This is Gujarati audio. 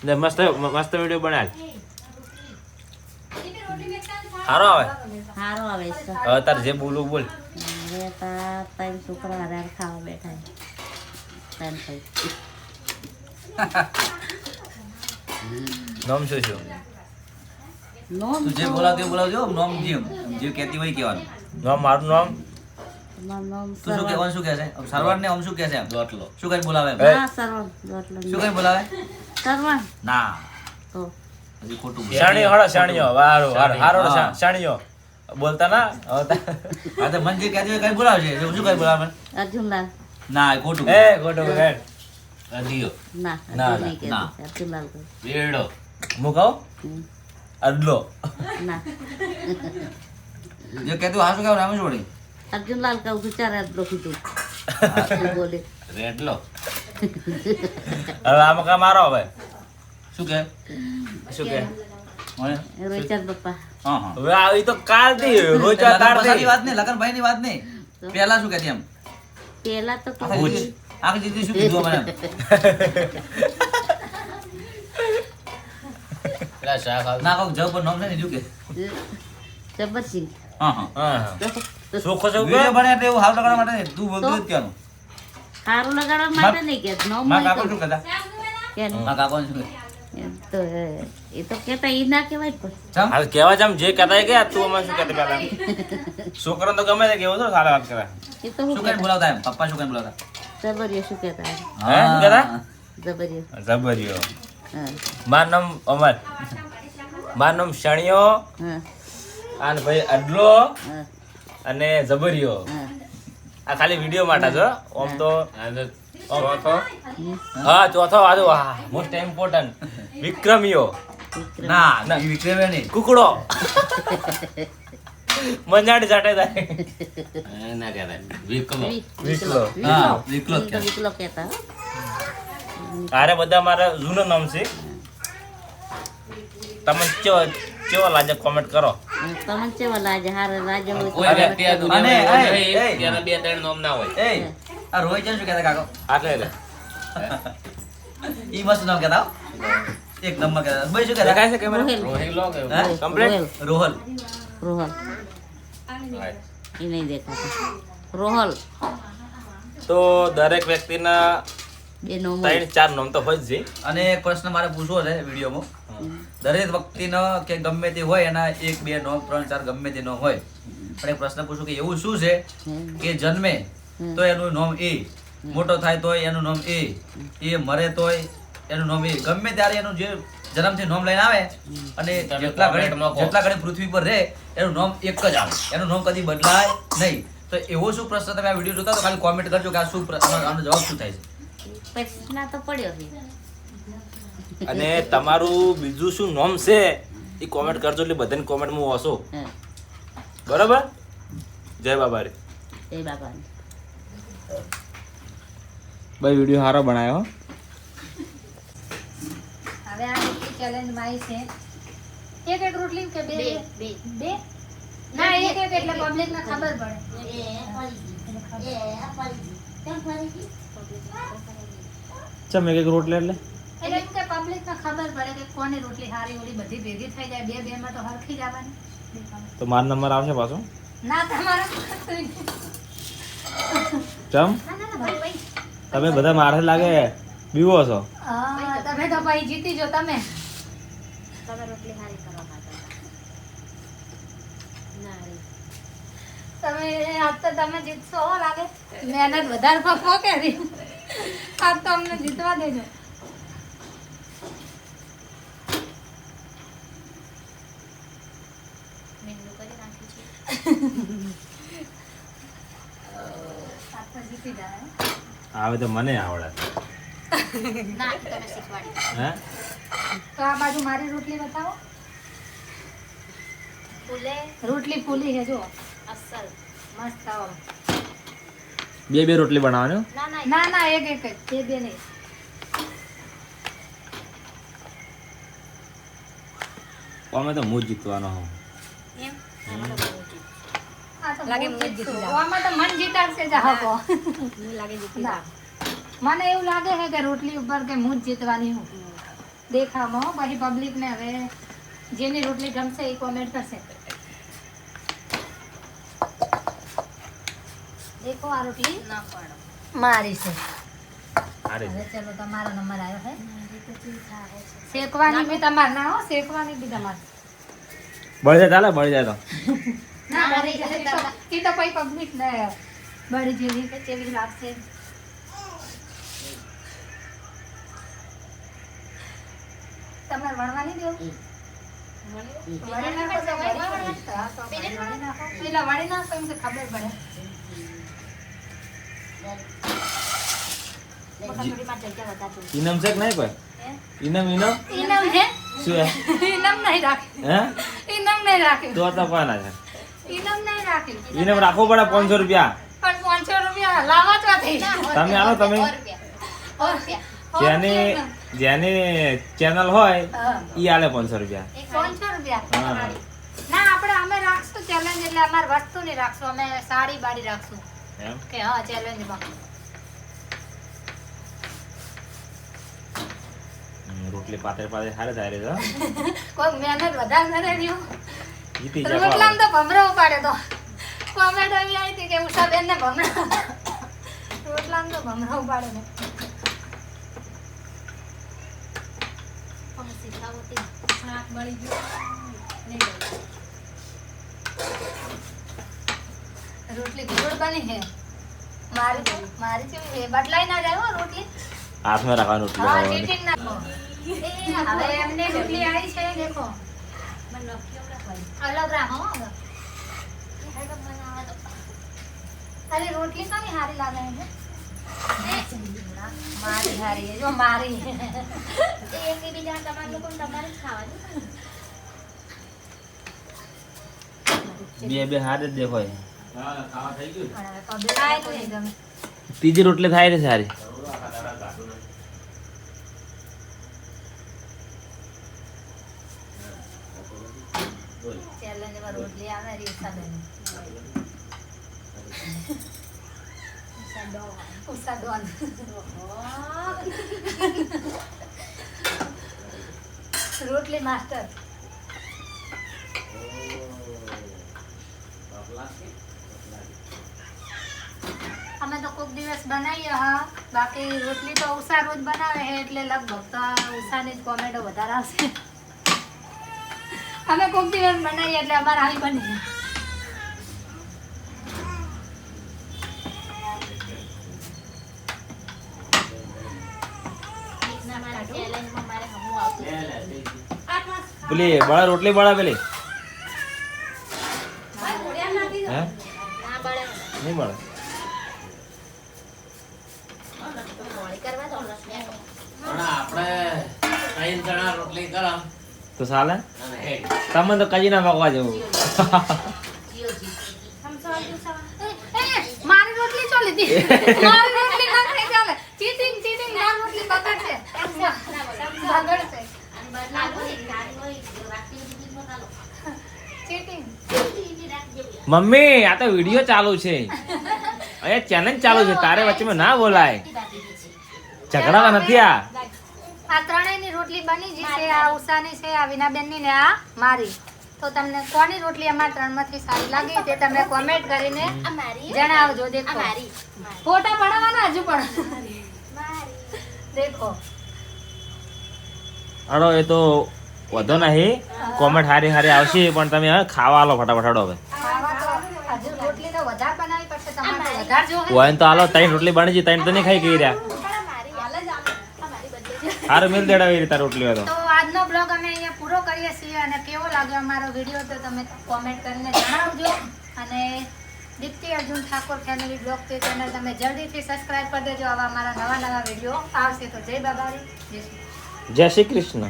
ને મસ્ત મસ્ત વિડિયો બનાલ. હારો આવે. હારો આવે છે. હવે તાર જે બોલવું બોલ. હવે ત્રણ છોકરા હારે ખાવા બેઠા ત્રણ ભાઈ. નામ શું છે? નોમ તું જે બોલાવ તે બોલાવજો. નોમ જે કહેતી હોય કહેવાનું. નામ મારું નામ નામ તું શું કહેવાનું શું કહે છે? સરવણ ને આમ શું કહે છે? દોટલો. શું કઈ બોલાવે એમ? હા સરવણ દોટલો શું કઈ બોલાવે? સરવણ ના તો હજી ખોટું બોલે. શાણીઓ હળો શાણીઓ વારો હારો શાણીઓ બોલતા ના હવે હા તો મન જે કહેતી હોય કઈ બોલાવશે. શું કઈ બોલાવે? અર્જુનલાલ ના એ ખોટું એ ગોટો ગેડ અધિયો ના ના, અર્જુન નહીં ના. કહેતો. અર્જુનલાલ કહે. વેડો હું કહું હમ. અડલો ના જે કહેતું હા શું કહેવાનું નામ જ વળી. અર્જુનલાલ કહું છું ચાર આટલો કીધું તું બોલે રેડલો હવે આમાં કા મારો હવે શું કહે? શું કે મને? રોહિચંદ પપ્પા હા હા હવે આવી તો કાલથી રોજ લગન તાર પછાડી વાત નહીં, લગનભાઈ ની વાત નહીં. પહેલા શું કહેતી એમ? પેલા તો આખા કહું જીતી- આખા જીતી શું કીધું મને એમ? પેલા શાક આવતું. ના કહું જબ પર નામ છે ને શું કે? જબરસિંહ હા હા હા સુખો છે વિડીયો બને એટલે એવું હાવ લગાડવા માટે નહીં. તું બોલતું જ કહેવાનું. સારું લગાડવા માટે નહીં કે નોમ મારા હોય કાકો તો શું કહેતા? કેનું? મારા કાકો શું કહે? એમ તો એ તો કેતા ઈ ના કહેવાય પણ ચમ? હાલ કહેવા જામ જે કહેતા કે તું અમે શું કહેતા પેલા છોકરાને તો ગમે તે કેવું તો સારા વાત કરે એ તો હું શું કઈ બોલાવતા એમ? પપ્પા શું કઈ બોલાવતા? જબરિયો શું કહેતા હે શું કહેતા જબરિયો જબરિયો હા મારું નામ અમર મારું નામ શાણીઓ હા અને ભાઈ અડલો હા અને જબરિયો હા આ ખાલી વિડીયો માટે છે આમ તો આ તો ચોથો હા ચોથો આજુ મોસ્ટ ઇમ્પોર્ટન્ટ વિક્રમિયો વિક્રમ. ના ના. એ વિક્રમે નહીં. કુકડો મંજાડી જાટે થાય એ ના કહેવાય વિકલો વિકલો. હા, વિકલો જ ઈ તો કહેવાય. વિકલો કહેતા હો. અરે બધા મારા જૂનું નામ છે તમે કેવો લાગે કોમેન્ટ કરો તમને કેવા લાગે હારે લાગે હોય તો કોઈ વ્યક્તિ આ અને, દુનિયામાં એવું એ, નહીં, એ. જેના બે ત્રણ નામ ના હોય એ આ રોહિત શું કહેતા કાકો? આટલે લે ઈ મસ્ત નામ કહેતા હો. એક નંબર કહેતા. ભાઈ શું કહેતા? દેખાય છે કેમેરા રોહેલ રોહિલો કે હે? કમ્પ્લીટ રોહલ. રોહલ એ નહીં દેખાતા રોહલ તો દરેક વ્યક્તિના બે નોમ 3-4 નામ તો હોય જ છે અને એક પ્રશ્ન મારે પૂછવો છે વિડીયોમાં. દરેક વ્યક્તિનો કે ગમે તે હોય એના 1 2 9 3 4 ગમે તે નામ હોય. પણ એક પ્રશ્ન પૂછું કે એવું શું છે કે જન્મે તો એનું નામ એ, મોટો થાય તોય એનું નામ એ મરે તોય એનું નામ એ. ગમે ત્યારે એનું જે જન્મથી નામ લઈને આવે અને જેટલા ઘડી પૃથ્વી પર રહે એનું નામ એક જ આવે. એનું નામ કદી બદલાય નહીં. તો એવો શું પ્રશ્ન તમે આ વિડીયો જોતા તો ખાલી કોમેન્ટ કરજો કે આ શું પ્રશ્ન, આનો જવાબ શું થાય છે. પ્રશ્ન તો પડ્યો છે અને તમારું બીજું શું નામ છે એ કોમેન્ટ કરજો એટલે બધાને કોમેન્ટમાં વાંચો હા બરાબર જય બાબા રે જય બાબાને ભાઈ વિડીયો સારો બનાવ્યો હવે આ ચેલેન્જ મારી છે એક રોટલી કે બે બે બે ના એક એટલે પબ્લિક ને ખબર પડે ચમ એક રોટલી એટલે એટલે એમ કે પબ્લિક ને ખબર પડે કે કોની રોટલી સારી ઓલી બધી ભેગી થઈ જાય બે બે માં તો હરખી જ આવવાની તો મારો નંબર આવશે પાછો ના તમારા ચમ ના ના ભાઈ ભાઈ તમે બધા મારે લાગે બીવો છો હા તમે તો ભાઈ જીતી જો તમે તમે રોટલી હારી કરવા માંગતા ના રે તમે આજ તો તમે જીતશો હો લાગે મહેનત વધારે પકવો કે રી આજ તો અમને જીતવા દેજો મેનુ કરી નાખ્યું છે આજ તો જીતી જાય આવે તો મને આવડે ના એ તમે શીખવાડી હે તો આ બાજુ મારી રોટલી બતાવો ફૂલે રોટલી ફૂલી છે જો અસલ મસ્ત આવો બે રોટલી બનાવવાની ના ના ના ના એક એક જ બે બે નહીં અમે તો હું જ જીતવાનો હું એમ આમાં તો બહુ છે. આ તો લાગે મને જીતી જાવ આમાં તો મન જીતાડશે જાહકો મને લાગે જીતી ના મને એવું લાગે છે કે રોટલી ઉપર કે હું જ જીતવાની હું દેખામાં હો. પછી પબ્લિકને હવે જેની રોટલી ગમશે એ કોમેન્ટ કરશે. દેખો આ રોટલી મારી છે. સારી હવે ચલો તમારો નંબર આવ્યો છે. શેકવાની બી તમારે ના હો, શેકવાની બી તમારે. બળી જાય ચાલે બળી જાય તો ના બળી જશે તો એ તો કોઈ પબ્લિક ને બળી જેવી કે કેવી લાગશે. તમારે વણવાની દેવું વણી નાખો તો વણી નાખો. પેલા વણી નાખો એમ તો ખબર પડે. ઇનામ છે કે નહીં કોઈ ઇનામ ઇનામ છે? શું હે ઇનામ નહીં રાખે. હે ઇનામ નહીં રાખે. તો કોના છે ઇનામ નહીં રાખે. ઇનામ રાખવું પડે 500 રૂપિયા પણ 500 રૂપિયા લાવવા તો થઈ. તમે આવો તમે જેની જેની ચેનલ હોય ઈ આલે 500 રૂપિયા 500 રૂપિયા. હા ના આપણે અમે રાખશું ચેલેન્જ એટલે અમારે વસ્તુ નહીં રાખશું, અમે સાડી બાડી રાખશું એમ કે હા ચેલેન્જમાં. રોટલી પાતળી પાતળી હારે થાય રે તો કોઈ મહેનત વધારે કરે રહ્યું. જીતી જાય રોટલામાં તો ભમરો ઉપાડે તો કોમેન્ટ આવી આવી હતી કે ઉષાબેન ને ભમરો રોટલામાં તો ભમરો ઉપાડે ને. રોટલી ગોળ બની છે મારી મારી છે બદલાઈ ના જાય હો રોટલી. હાથમાં રાખવાનું રોટલી હા ખાવાની. ચીટિંગ નાખો. હવે એમને રોટલી આવી છે દેખો અલગ રાખો હો હવે. અરે રોટલી કોની હારી લાગે છે? મારી હારી છે, જો મારી એકબીજા તમારે લોકો તમારે જ ખાવાનું. બે હારે જ દેખાય પબ્લિક આય તો નહીં ગમે. ત્રીજી રોટલી થાય છે સારી ચેલેન્જમાં રોટલી આવે ને ઉષાબેન. ઉષાડોન. રોટલી માસ્ટર. અમે તો કોક દિવસ બનાવીએ હા, બાકી રોટલી તો ઉષા રોજ બનાવે છે એટલે લગભગ તો ઉષાની જ કોમેન્ટો વધારે આવશે. અમે કોક દિવસ બનાવીએ એટલે અમારે આવી બની. પેલી બળા રોટલી બળા પેલી હે નહીં બળે પણ આપણે 3 જણા રોટલી કરો તો ચાલે અને હેડ. તમે તો કજી ના પાકવા જેવું મારી રોટલી ચો લીધી. મારી રોટલી ના ખાઈ ચાલે. ચીટિંગ ચીટિંગ મારી રોટલી બગડશે. બગડશે. ચીટિંગ. મમ્મી આ તો વિડિયો ચાલુ છે અહીંયા ચેલેન્જ ચાલુ છે તારે વચ્ચેમાં ના બોલાય ઝઘડા નથી આ આ ત્રણેયની રોટલી બની ગઈ છે. આ ઉષાની છે, આ વિનાબેનની ને આ મારી. તો તમને કોની રોટલી અમારા ત્રણમાંથી સારી લાગી તે તમે કોમેન્ટ કરીને જણાવજો. દેખો ફોટા પડાવવાના હજુ પણ દેખો. અડો એ તો વધો નહીં કોમેન્ટ હારી હારી આવશે પણ તમે હવે ખાવા આલો ફટાફટ અડો હવે ખાવા તો હજુ રોટલી તો વધારે બનાવી પડશે તમારે તો વધારે જોવે. હોય તો હાલો 3 રોટલી બની છે 3 તો નહીં ખાઈ ગઈ રહ્યા હારું મિલ દેડા એવી રીતે રોટલી હોય તો તો આજનો બ્લોગ અમે અહીંયા પૂરો કરીએ છીએ અને કેવો લાગ્યો અમારો વિડીયો તો તમે કોમેન્ટ કરીને જણાવજો. અને દીપ્તિ અર્જુન ઠાકોર ફેમિલી બ્લોગ તે ચેનલ તમે જલ્દીથી સબસ્ક્રાઇબ કરી દેજો. આવા અમારા નવા નવા વિડીયો આવશે. તો જય બાબારી, જય શ્રી જય શ્રી કૃષ્ણ.